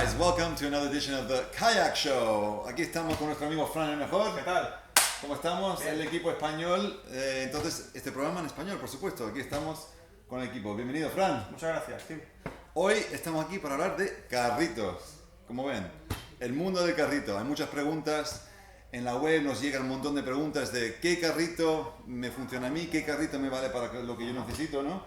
guys, welcome to another edition of the Kayak Show. Aquí estamos con nuestro amigo Fran el Mejor. ¿Qué tal? ¿Cómo estamos? Bien. El equipo español. Entonces, este programa en español, por supuesto. Aquí estamos con el equipo. Bienvenido, Fran. Muchas gracias, Steve. Hoy estamos aquí para hablar de carritos. Como ven, el mundo del carrito. Hay muchas preguntas. En la web nos llegan un montón de preguntas de qué carrito me funciona a mí, qué carrito me vale para lo que yo necesito, ¿no?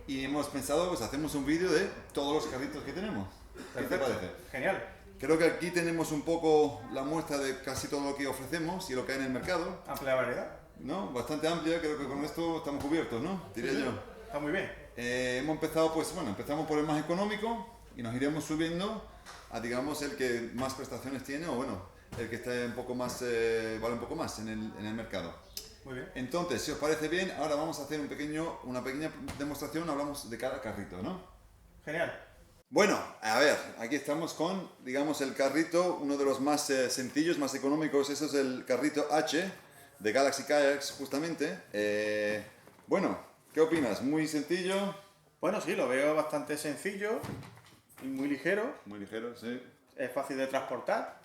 Y hemos pensado, pues hacemos un vídeo de todos los carritos que tenemos. ¿Qué te parece? Genial. Creo que aquí tenemos un poco la muestra de casi todo lo que ofrecemos y lo que hay en el mercado, Amplia variedad. ¿no? Bastante amplia, creo que con esto estamos cubiertos, ¿no? Diría Sí, yo. Está muy bien. Hemos empezado, pues bueno, empezamos por el más económico y nos iremos subiendo a, digamos, el que más prestaciones tiene o, bueno, el que está un poco más, vale un poco más en el mercado. Muy bien. Entonces, si os parece bien, ahora vamos a hacer una pequeña demostración, hablamos de cada carrito, ¿no? Genial. Bueno, a ver, aquí estamos con, digamos, el carrito, uno de los más sencillos, más económicos. Eso es el carrito H de Galaxy Kayaks, justamente. Bueno, ¿qué opinas? ¿Muy sencillo? Bueno, sí, lo veo bastante sencillo y muy ligero. Muy ligero, sí. Es fácil de transportar.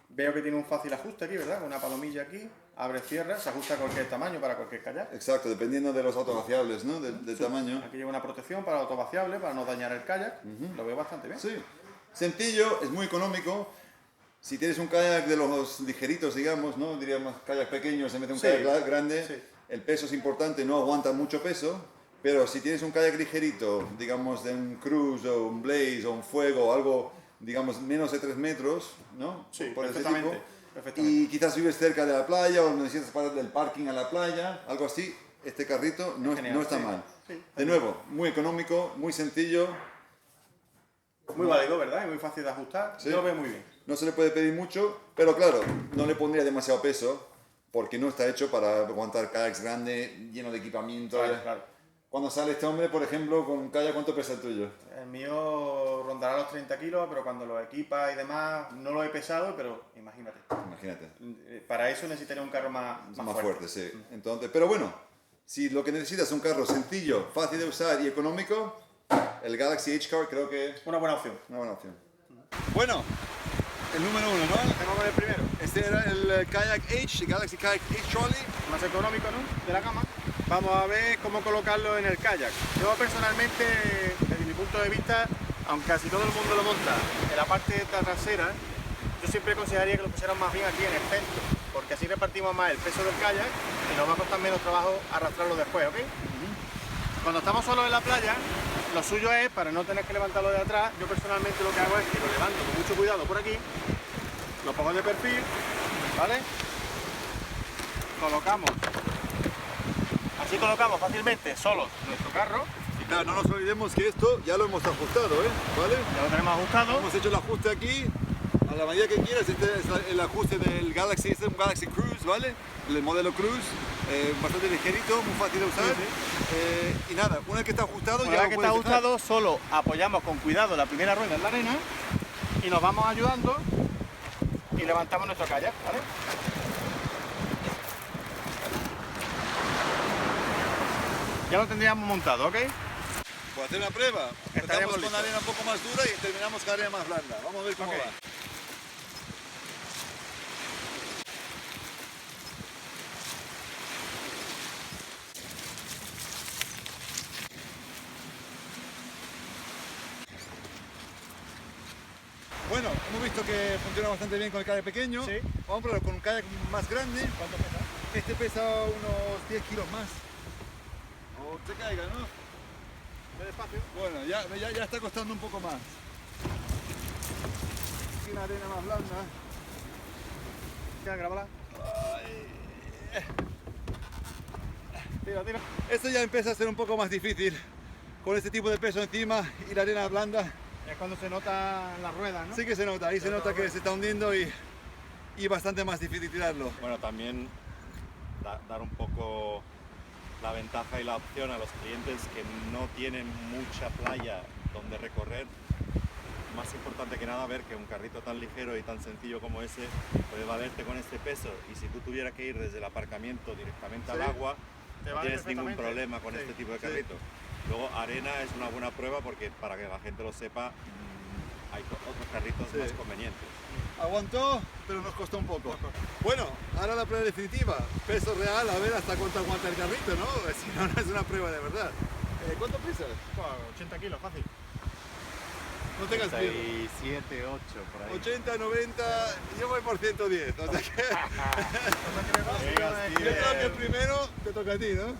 Veo que tiene un fácil ajuste aquí, ¿verdad? Con una palomilla aquí. Abre, cierra, se ajusta a cualquier tamaño para cualquier kayak. Exacto, dependiendo de los autovaciables, ¿no? Del tamaño. Aquí lleva una protección para autovaciable, para no dañar el kayak. Lo veo bastante bien. Sí, sencillo, es muy económico. Si tienes un kayak de los ligeritos, digamos, ¿no? Diríamos kayak pequeño, se mete un Sí. kayak grande. Sí. El peso es importante, no aguanta mucho peso. Pero si tienes un kayak ligerito, digamos de un cruise o un blaze o un fuego o algo, digamos, menos de 3 metros, ¿no? Sí, Por ese perfectamente. tipo. Perfectamente. Y quizás vives cerca de la playa o necesitas parar del parking a la playa, algo así. Este carrito no, Genial, no está sí. mal. Sí. De nuevo, muy económico, muy sencillo. Muy válido, ¿verdad? Y muy fácil de ajustar. Sí. Yo lo veo muy bien. No se le puede pedir mucho, pero claro, no le pondría demasiado peso porque no está hecho para aguantar kayaks grandes, lleno de equipamiento. Claro, claro. Cuando sale este hombre, por ejemplo, con un kayak, ¿cuánto pesa el tuyo? El mío rondará los 30 kilos, pero cuando lo equipa y demás, no lo he pesado, pero imagínate. Imagínate, Para eso necesitaría un carro más fuerte, sí. Entonces, pero bueno, si lo que necesitas es un carro sencillo, fácil de usar y económico, el Galaxy H-Car creo que es Una buena opción. una buena opción. Bueno, el número uno, ¿no? Tengo con el primero. Este era el Kayak H, el Galaxy Kayak H Trolley. Más económico, ¿no? De la gama. Vamos a ver cómo colocarlo en el kayak. Yo personalmente, desde mi punto de vista, aunque casi todo el mundo lo monta en la parte trasera, yo siempre aconsejaría que lo pusieran más bien aquí en el centro, porque así repartimos más el peso del kayak y nos va a costar menos trabajo arrastrarlo después, ¿ok? Cuando estamos solos en la playa, lo suyo es, para no tener que levantarlo de atrás, yo personalmente lo que hago es que lo levanto con mucho cuidado por aquí, lo pongo de perfil, ¿vale? Así colocamos fácilmente solos nuestro carro, Y claro, no nos olvidemos que esto ya lo hemos ajustado, ¿eh? ¿Vale? ya lo tenemos ajustado. Hemos hecho el ajuste aquí, a la medida que quieras. Este es el ajuste del Galaxy, este es un Galaxy Cruise, ¿vale? El modelo Cruise, bastante ligerito, muy fácil de usar. Sí, Y nada, una vez que está ajustado, Una ya vez lo que está puedes dejar. ajustado, solo apoyamos con cuidado la primera rueda en la arena y nos vamos ayudando y levantamos nuestro kayak, ¿vale? Ya lo tendríamos montado, ¿ok? Por hacer una prueba, empezamos Estaremos con listos. arena un poco más dura y terminamos con arena más blanda. Vamos a ver cómo Ok. va. Bueno, hemos visto que funciona bastante bien con el kayak pequeño. Sí. Vamos a probar con un kayak más grande. ¿Cuánto pesa? Este pesa unos 10 kilos más. O se caiga, ¿no? Ve despacio. Bueno, ya está costando un poco más. Aquí una arena más blanda. Ya, grábala. Tira, tira. Esto ya empieza a ser un poco más difícil. Con este tipo de peso encima y la arena blanda. Es cuando se nota las ruedas, ¿no? Sí que se nota, ahí se nota que se está hundiendo y bastante más difícil tirarlo. Bueno, también dar un poco la ventaja y la opción a los clientes que no tienen mucha playa donde recorrer. Más importante que nada ver que un carrito tan ligero y tan sencillo como ese puede valerte con este peso, y si tú tuvieras que ir desde el aparcamiento directamente al Sí. agua, Te no vale tienes ningún perfectamente. problema con Sí, este tipo de sí. carrito. Luego arena es una buena prueba porque, para que la gente lo sepa, hay otros carritos más convenientes. Aguantó, pero nos costó un poco. Bueno, ahora la prueba definitiva. Peso real, a ver hasta cuánto aguanta el carrito, ¿no? Si no, no es una prueba de verdad. ¿Cuánto pesas? 80 kilos, fácil. No tengas miedo. 7, 8 por ahí. 80, 90, yo voy por 110. O sea que... yo creo que primero te toca a ti, ¿no?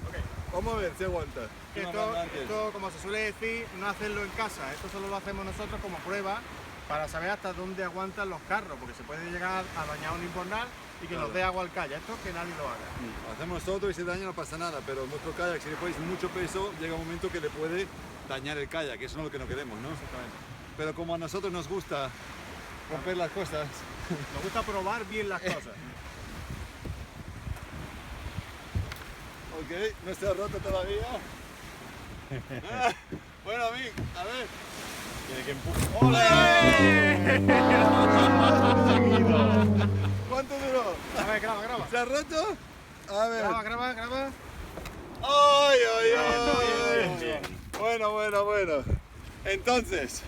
Vamos a ver si aguanta. Esto, como se suele decir, no hacerlo en casa. Esto solo lo hacemos nosotros como prueba para saber hasta dónde aguantan los carros, porque se puede llegar a dañar un invernal y que nos dé agua al kayak. Esto que nadie lo haga. Hacemos nosotros y si daña no pasa nada, pero nuestro kayak, si le ponéis mucho peso, llega un momento que le puede dañar el kayak, eso no es lo que no queremos, ¿no? Exactamente. Pero como a nosotros nos gusta romper las cosas, Nos gusta probar bien las cosas. ok, no está roto todavía. Bueno, a ver. Tiene que empujar. ¿Cuánto duró? A ver, graba. ¿Se ha roto? A ver. Graba. ¡Ay! Bien. Bueno. Entonces,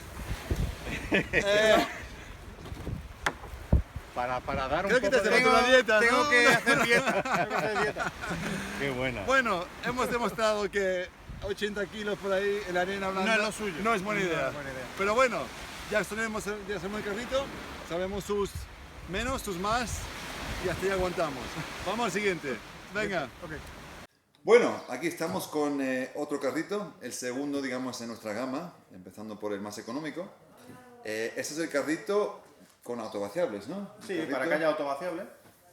Para dar un creo que te poco has de... hecho una dieta, ¿no? Tengo que hacer dieta. Qué buena. Bueno, hemos demostrado que 80 kilos por ahí en la arena blanda No es lo suyo. no es buena idea. No es buena idea. Pero bueno, ya tenemos el carrito, sabemos sus menos, sus más y hasta ahí aguantamos. Vamos al siguiente. Venga. Ok. Bueno, aquí estamos con otro carrito, el segundo, digamos, en nuestra gama, empezando por el más económico. Este es el carrito con autovaciables, ¿no? Sí, Carrito para kayak autovaciable.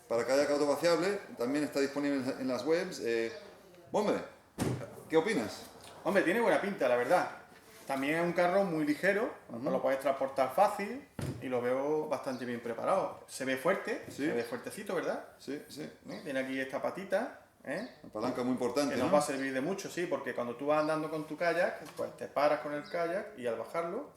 para kayak autovaciable, también está disponible en las webs. Hombre, ¿qué opinas? Hombre, tiene buena pinta, la verdad. También es un carro muy ligero, lo puedes transportar fácil y lo veo bastante bien preparado. Se ve fuerte, Sí. se ve fuertecito, ¿verdad? Sí. ¿No? Tiene aquí esta patita, ¿eh? Una palanca muy importante, Que ¿no? nos va a servir de mucho, sí, porque cuando tú vas andando con tu kayak, pues te paras con el kayak y al bajarlo,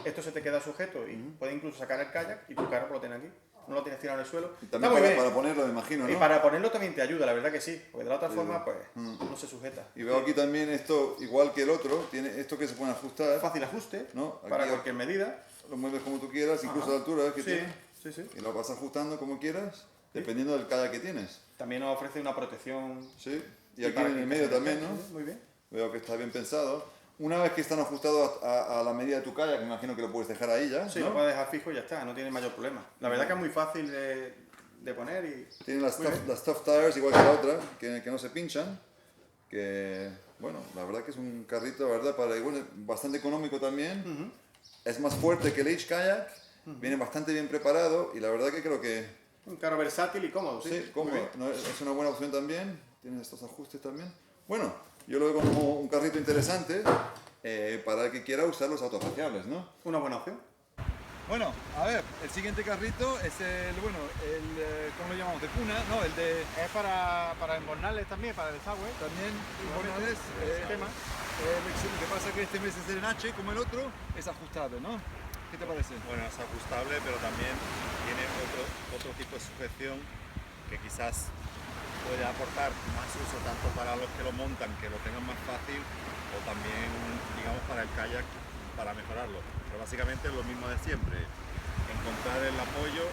esto se te queda sujeto y puedes incluso sacar el kayak y tu carro lo tiene aquí. No lo tienes tirado en el suelo. Y Está también muy para, bien. para ponerlo, me imagino, Y ¿no? para ponerlo también te ayuda, la verdad que sí, porque de la otra forma, pues, no se sujeta. Y veo aquí también esto, igual que el otro, tiene esto que se puede ajustar. Fácil ajuste, ¿No? para Aquí- cualquier medida. Lo mueves como tú quieras, incluso a la altura que tiene. Sí. Y lo vas ajustando como quieras, dependiendo del kayak que tienes. También nos ofrece una protección. Sí. Y Sí, aquí para en que el medio se también, enganche, ¿no? Muy bien. Veo que está bien pensado. Una vez que están ajustados a la medida de tu kayak, me imagino que lo puedes dejar ahí ya, Sí, ¿no? lo puedes dejar fijo y ya está, no tiene mayor problema. La verdad que es muy fácil de poner y... Tiene las Muy bien. tough tires igual que la otra, que no se pinchan. Que, bueno, la verdad que es un carrito, la verdad, bueno, bastante económico también. Es más fuerte que el H-Kayak, viene bastante bien preparado y la verdad que creo que, Un carro versátil y cómodo, sí. sí, Muy cómodo, bien. ¿no? Es una buena opción también. Tiene estos ajustes también. Bueno, yo lo veo como un carrito interesante para el que quiera usar los autofaciables, ¿no? Una buena opción. Bueno, a ver, el siguiente carrito es ¿cómo lo llamamos? De cuna, ¿no? El de Es para embornales también, para desagüe. también Igualmente, imponentes. sistema. Lo que pasa es que este mes es el H como el otro, es ajustable, ¿no? ¿Qué te parece? Bueno, es ajustable, pero también tiene otro tipo de sujeción que quizás puede aportar más uso tanto para los que lo montan, que lo tengan más fácil, o también, digamos, para el kayak, para mejorarlo. Pero básicamente es lo mismo de siempre. Encontrar el apoyo,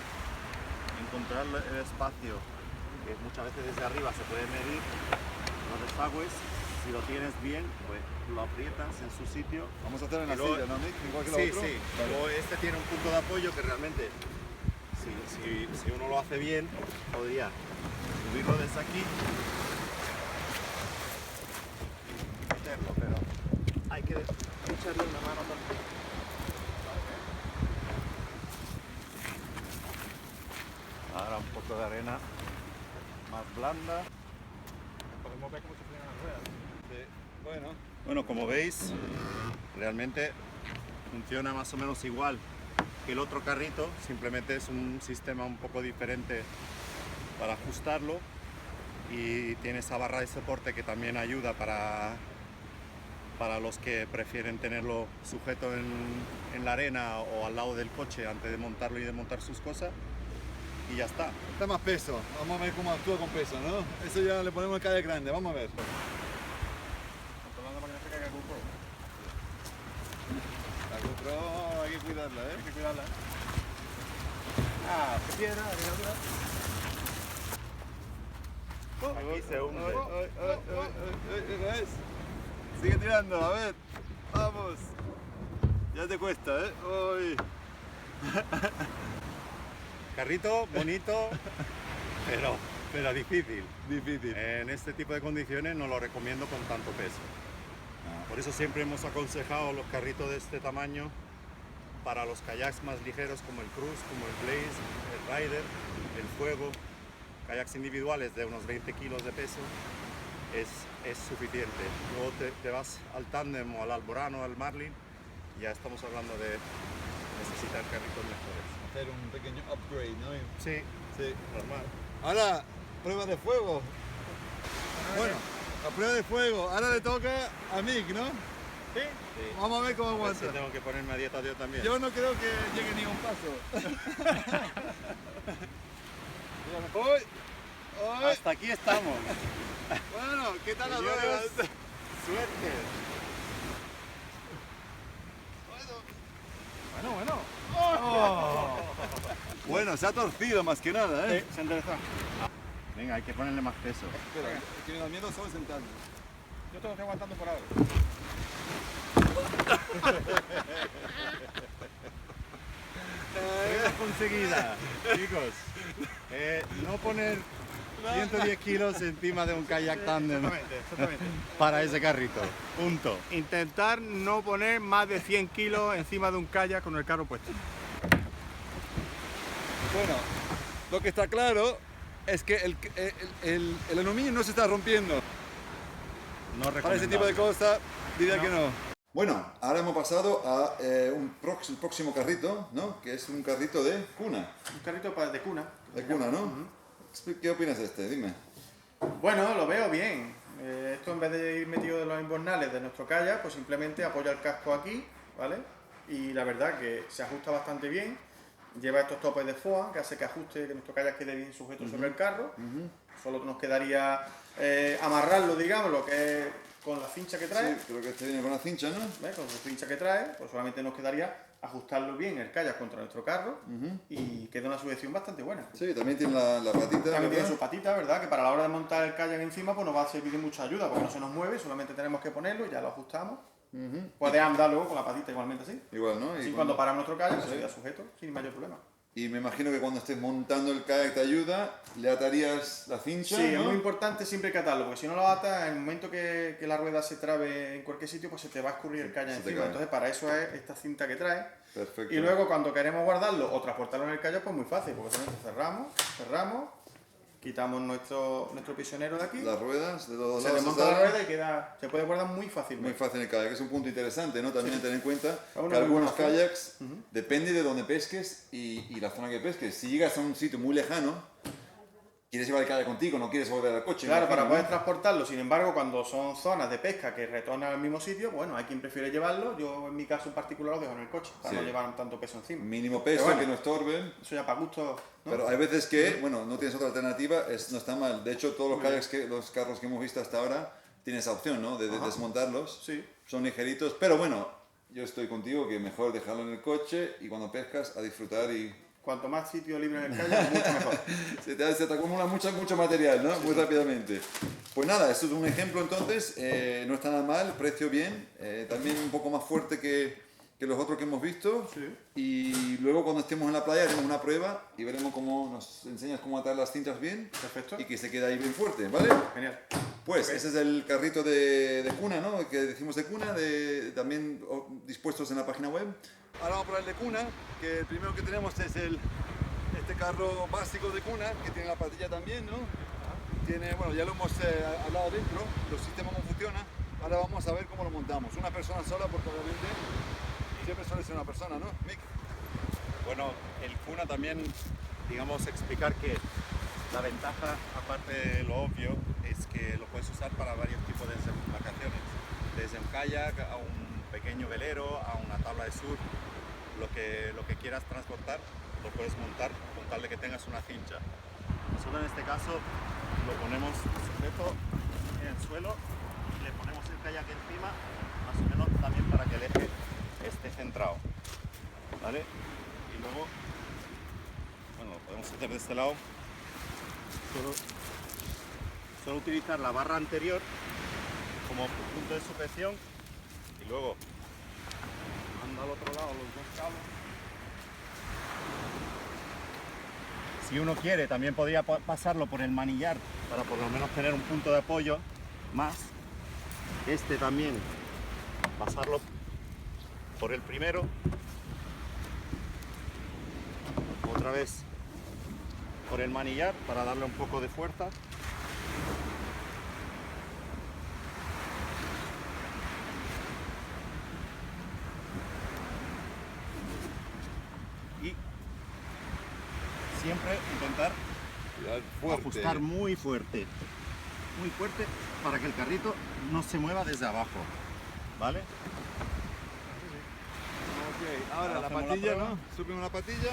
encontrar el espacio, que muchas veces desde arriba se puede medir, los desagües. Si lo tienes bien, pues lo aprietas en su sitio. Vamos a hacer en la Y luego- silla, ¿no, Nick? Igual que lo Sí, otro. sí. Vale. Luego este tiene un punto de apoyo que realmente, si uno lo hace bien, podría subirlo desde aquí y meterlo, pero hay que echarle una mano también. Ahora un poco de arena más blanda. Podemos ver cómo se frenan las ruedas. Bueno, como veis, realmente funciona más o menos igual que el otro carrito, simplemente es un sistema un poco diferente para ajustarlo y tiene esa barra de soporte que también ayuda para los que prefieren tenerlo sujeto en la arena o al lado del coche antes de montarlo y desmontar sus cosas, y ya está. Está más peso. Vamos a ver cómo actúa con peso, ¿no? Eso ya le ponemos el kayak grande. Vamos a ver. Controlando para que no se caiga el GoPro. La GoPro aquí cuidarla, ¿eh? Hay que cuidarla. Ah, piedra, arena dura. Aquí se hunde. ¿Ves? Sigue tirando, a ver. Vamos. Ya te cuesta, ¿eh? Uy. Carrito bonito, pero difícil. Difícil. En este tipo de condiciones no lo recomiendo con tanto peso. Por eso siempre hemos aconsejado los carritos de este tamaño para los kayaks más ligeros como el Cruise, como el Blaze, el Rider, el Fuego. Kayaks individuales de unos 20 kilos de peso es suficiente. Luego te vas al tándem o al Alborano, al Marlin, ya estamos hablando de necesitar carritos mejores. Hacer un pequeño upgrade, ¿no? Sí, Sí. normal. Ahora, prueba de fuego. Bueno, la prueba de fuego. Ahora le toca a Mick, ¿no? ¿Sí? Sí. Vamos a ver cómo A ver si aguanta. tengo que ponerme a dieta yo también. Yo no creo que llegue ni un paso. ¡Uy! ¡Uy! Hasta aquí estamos. Bueno, ¿qué tal las Señores, ruedas? Suerte. Bueno. Bueno, se ha torcido más que nada, ¿eh? Se enderezó. Venga, hay que ponerle más peso. Espera, que me da miedo solo sentarme. Yo te lo estoy aguantando por ahora. Prueba conseguida, chicos. No poner 110 kilos encima de un kayak tándem Exactamente. para ese carrito. Punto. Intentar no poner más de 100 kilos encima de un kayak con el carro puesto. Bueno, lo que está claro es que el aluminio no se está rompiendo. No Para ese tipo de cosas, diría que no. Bueno, ahora hemos pasado a un próximo carrito, ¿no? Que es un carrito de cuna. Un carrito de cuna. De cuna, ¿no? ¿Qué opinas de este? Dime. Bueno, lo veo bien. Esto en vez de ir metido de los invernales de nuestro kayak, pues simplemente apoya el casco aquí, ¿vale? Y la verdad que se ajusta bastante bien. Lleva estos topes de foam que hace que ajuste, que nuestro kayak quede bien sujeto sobre el carro. Solo nos quedaría amarrarlo, digamos, lo que es con la cincha que trae. Sí, creo que este viene con la cincha, ¿no? ¿Ves? Con la cincha que trae, pues solamente nos quedaría ajustarlo bien el kayak contra nuestro carro y queda una sujeción bastante buena. Sí, también tiene la patita, También tiene ¿verdad? su patita, ¿verdad? Que para la hora de montar el kayak encima pues nos va a servir de mucha ayuda porque no se nos mueve, solamente tenemos que ponerlo y ya lo ajustamos. Puedes andar luego con la patita igualmente así. Igual, ¿no? Así cuando paramos nuestro kayak pues se queda sujeto sin mayor problema. Y me imagino que cuando estés montando el kayak te ayuda, le atarías la cincha, Sí, ¿no? es muy importante siempre que atarlo, porque si no lo atas, en el momento que la rueda se trabe en cualquier sitio, pues se te va a escurrir el kayak Se te encima. cae. Entonces para eso es esta cinta que trae. Perfecto. Y luego cuando queremos guardarlo o transportarlo en el kayak, pues muy fácil, porque solamente cerramos, quitamos nuestro prisionero de aquí, Las ruedas de todos se lados desmonta la salen. rueda y se puede guardar muy Muy fácilmente. fácil en el kayak, es un punto interesante, ¿no? También tener en cuenta Una que algunos buena opción. kayaks, depende de dónde pesques y la zona que pesques. Si llegas a un sitio muy lejano, quieres llevar el kayak contigo, no quieres volver al coche. Claro, imagino, para ¿no? poder transportarlo, sin embargo, cuando son zonas de pesca que retornan al mismo sitio, bueno, hay quien prefiere llevarlo, yo en mi caso en particular lo dejo en el coche, para Sí. no llevar tanto peso encima. Mínimo peso, Pero bueno. que no estorben. Eso ya para gusto, ¿no? Pero hay veces que, bueno, no tienes otra alternativa, no está mal. De hecho, todos los kayaks, los carros que hemos visto hasta ahora, tienen esa opción, ¿no? De desmontarlos. Sí. Son ligeritos, pero bueno, yo estoy contigo que mejor dejarlo en el coche y cuando pescas a disfrutar y Cuanto más sitio libre en el kayak, mucho mejor. se te acumula mucho material, ¿no? Muy rápidamente. Pues nada, esto es un ejemplo entonces, no está nada mal, precio bien, también un poco más fuerte que los otros que hemos visto. Sí. Y luego cuando estemos en la playa haremos una prueba y veremos cómo nos enseñas cómo atar las cintas bien Perfecto. y que se quede ahí bien fuerte, ¿vale? Genial. Pues Ok. ese es el carrito de cuna, ¿no? Que decimos de cuna, también dispuestos en la página web. Ahora vamos a probar el de cuna, que el primero que tenemos es este carro básico de cuna, que tiene la patilla también, ¿no? Tiene, bueno, ya lo hemos hablado dentro, los sistemas cómo funciona. Ahora vamos a ver cómo lo montamos. Una persona sola, porque obviamente siempre suele ser una persona, ¿no? Mick. Bueno, el cuna también, digamos, explicar que la ventaja, aparte de lo obvio, es que lo puedes usar para varios tipos de embarcaciones. Desde un kayak a un pequeño velero, a una tabla de surf, lo que quieras transportar, lo puedes montar con tal de que tengas una cincha. Nosotros en este caso lo ponemos sujeto en el suelo y le ponemos el kayak encima, más o menos también para que el eje esté centrado. ¿vale? Y luego, bueno, lo podemos hacer de este lado. Solo utilizar la barra anterior como punto de sujeción y luego manda al otro lado los dos cables. Si uno quiere, también podría pasarlo por el manillar para por lo menos tener un punto de apoyo más. Este también, pasarlo por el primero. Otra vez por el manillar para darle un poco de fuerza. Y siempre intentar ajustar muy fuerte para que el carrito no se mueva desde abajo, ¿vale? Ok, ahora la hacemos la patilla, prueba. ¿no? Subimos la patilla.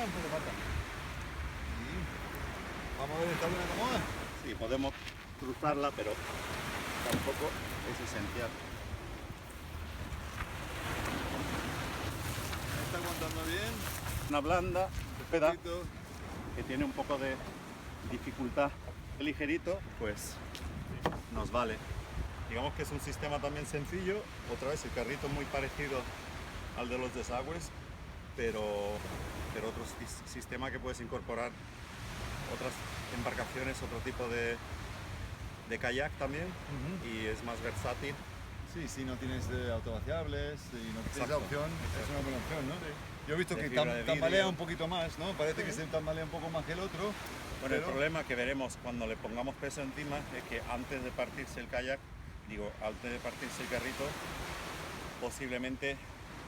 Vamos a ver, ¿está buena cómoda? Sí, podemos cruzarla, pero tampoco es esencial. Está aguantando bien. Una blanda, espera, Poquito. que tiene un poco de dificultad ligerito, pues nos vale. Digamos que es un sistema también sencillo. Otra vez el carrito es muy parecido al de los desagües, pero otro sistema que puedes incorporar otras embarcaciones, otro tipo de kayak también, y es más versátil. Sí, si no tienes autovaciables y no tienes esa Exacto, opción, es una buena opción, ¿no? Yo he visto De que fibra de tambalea vidrio. un poquito más, ¿no? Parece que se tambalea un poco más que el otro. Bueno, el pero- problema que veremos cuando le pongamos peso encima es que antes de partirse el kayak, antes de partirse el carrito, posiblemente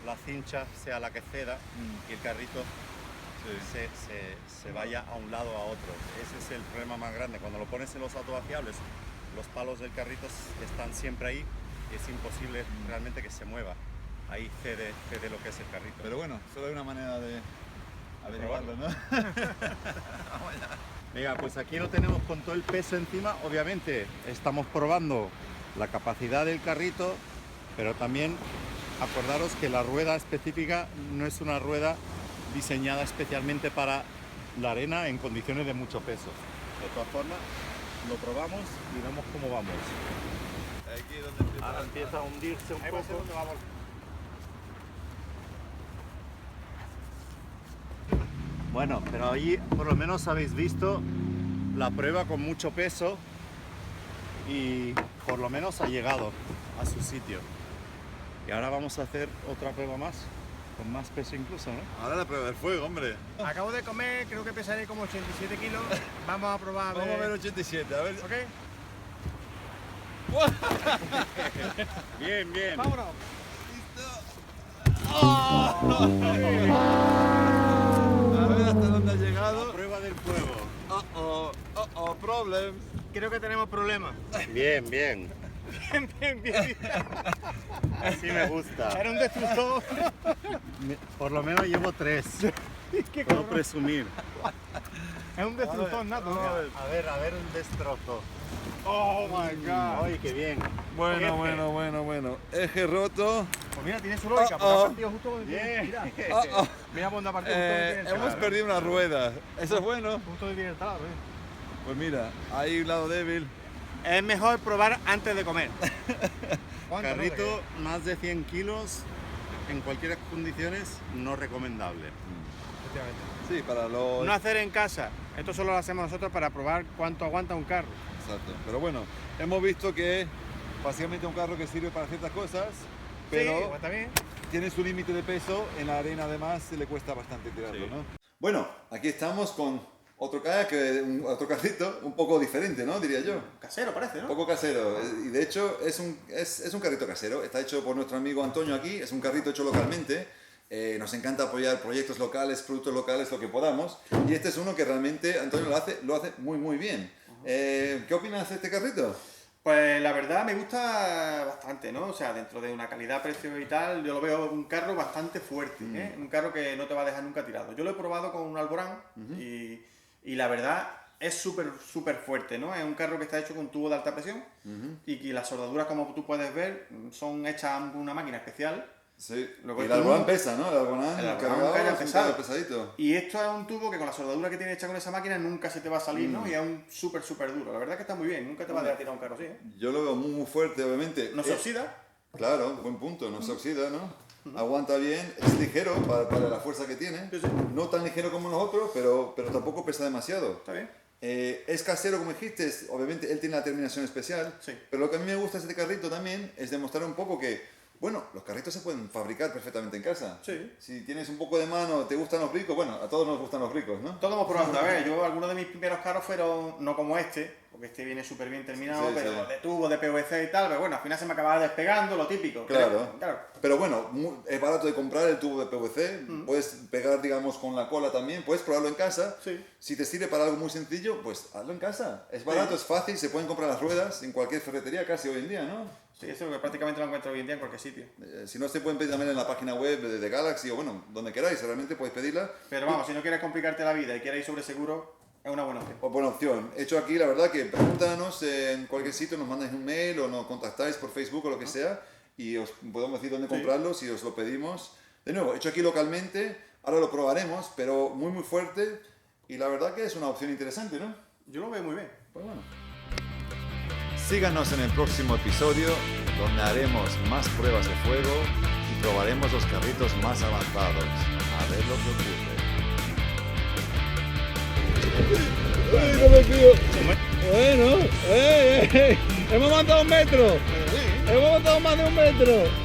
la cincha sea la que ceda y el carrito Sí. se vaya a un lado o a otro. Ese es el problema más grande. Cuando lo pones en los autovaciables, los palos del carrito están siempre ahí y es imposible realmente que se mueva. Ahí cede lo que es el carrito. Pero bueno, solo hay una manera de averiguarlo, ¿no? Venga, pues aquí lo tenemos con todo el peso encima. Obviamente estamos probando la capacidad del carrito, pero también acordaros que la rueda específica no es una rueda diseñada especialmente para la arena en condiciones de mucho peso. De todas formas, lo probamos y vemos cómo vamos. Aquí es donde empieza. Ahora empieza a hundirse un Ahí va a ser poco. donde vamos. Bueno, pero ahí por lo menos habéis visto la prueba con mucho peso y por lo menos ha llegado a su sitio. Y ahora vamos a hacer otra prueba más, con más peso incluso, ¿no? Ahora la prueba del fuego, hombre. Acabo de comer, creo que pesaré como 87 kilos. Vamos a probar a ver. Vamos a ver 87, a ver. ¿Ok? Bien, bien. Vámonos. A ver hasta dónde ha La llegado. prueba del fuego. Problems. Creo que tenemos problemas. Bien, bien. Bien. Así me gusta. Era un destructor. Por lo menos llevo 3. Qué Puedo cabrón. presumir. Es un destructor nato. a ver. A ver el destrozo. Oh my god. Ay, qué bien. Bueno. Eje roto. Pues mira, tiene su lógica. Porque ha partido justo donde tiene. Bien. Mira. Mira por dónde ha partido. Justo donde tiene el Hemos taladro. perdido una rueda. Eso es bueno. Justo donde tiene el taladro, Pues mira, hay un lado débil. Es mejor probar antes de comer. Carrito más de 100 kilos en cualquier condiciones no recomendable. Sí, para los. No hacer en casa. Esto solo lo hacemos nosotros para probar cuánto aguanta un carro. Exacto. Pero bueno, hemos visto que básicamente es un carro que sirve para ciertas cosas, pero Sí, está bien. tiene su límite de peso. En la arena además se le cuesta bastante tirarlo, Sí. ¿no? Bueno, aquí estamos con otro kayak, otro carrito, un poco diferente, ¿no? Diría yo. Casero parece, Un ¿no? poco casero. Y de hecho es un carrito casero. Está hecho por nuestro amigo Antonio aquí. Es un carrito hecho localmente. Nos encanta apoyar proyectos locales, productos locales, lo que podamos. Y este es uno que realmente Antonio lo hace muy, muy bien. ¿Qué opinas de este carrito? Pues la verdad me gusta bastante, ¿no? O sea, dentro de una calidad, precio y tal, yo lo veo un carro bastante fuerte, ¿eh? Un carro que no te va a dejar nunca tirado. Yo lo he probado con un Alborán y la verdad es súper fuerte, ¿no? Es un carro que está hecho con tubo de alta presión y que las soldaduras, como tú puedes ver, son hechas en una máquina especial. Sí, Luego y el el tubo- Alborán pesa, ¿no? El Alborán El Alborán cargado calla es un pesado. carro pesadito. Y esto es un tubo que con la soldadura que tiene hecha con esa máquina nunca se te va a salir, ¿no? Y es un súper duro. La verdad que está muy bien, nunca te va a dejar tirar un carro así, ¿eh? Yo lo veo muy fuerte, obviamente. No se oxida. Claro, buen punto, no se oxida, ¿no? Aguanta bien, es ligero para la fuerza que tiene. Sí, sí. No tan ligero como nosotros, pero tampoco pesa demasiado. Está bien. Es casero, como dijiste, obviamente él tiene la terminación especial, Sí. pero lo que a mí me gusta de este carrito también es demostrar un poco que, bueno, los carritos se pueden fabricar perfectamente en casa. Sí. Si tienes un poco de mano, te gustan los ricos, bueno, a todos nos gustan los ricos, ¿no? Todos hemos probado una vez. Yo, algunos de mis primeros carros fueron, no como este, porque este viene súper bien terminado, Sí, pero sí. de tubo, de PVC y tal, pero bueno, al final se me acababa despegando, lo típico. Claro. Claro. Pero bueno, es barato de comprar el tubo de PVC, puedes pegar, digamos, con la cola también, puedes probarlo en casa. Sí. Si te sirve para algo muy sencillo, pues hazlo en casa. Es barato, es fácil, se pueden comprar las ruedas en cualquier ferretería casi hoy en día, ¿no? Sí, eso que prácticamente lo encuentro hoy en día en cualquier sitio. Si no, se pueden pedir también en la página web de Galaxy o bueno, donde queráis, realmente podéis pedirla. Pero vamos, si no quieres complicarte la vida y quieres ir sobre seguro, es una buena opción. O buena opción. Hecho aquí, la verdad que pregúntanos en cualquier sitio, nos mandáis un mail o nos contactáis por Facebook o lo que sea y os podemos decir dónde comprarlo si os lo pedimos. De nuevo, hecho aquí localmente, ahora lo probaremos, pero muy fuerte y la verdad que es una opción interesante, ¿no? Yo lo veo muy bien. Pues bueno. Síganos en el próximo episodio donde haremos más pruebas de fuego y probaremos los carritos más avanzados. A ver lo que ocurre. ¡Ay, no me fío! Bueno, hemos montado 1 metro. Hemos montado más de 1 metro.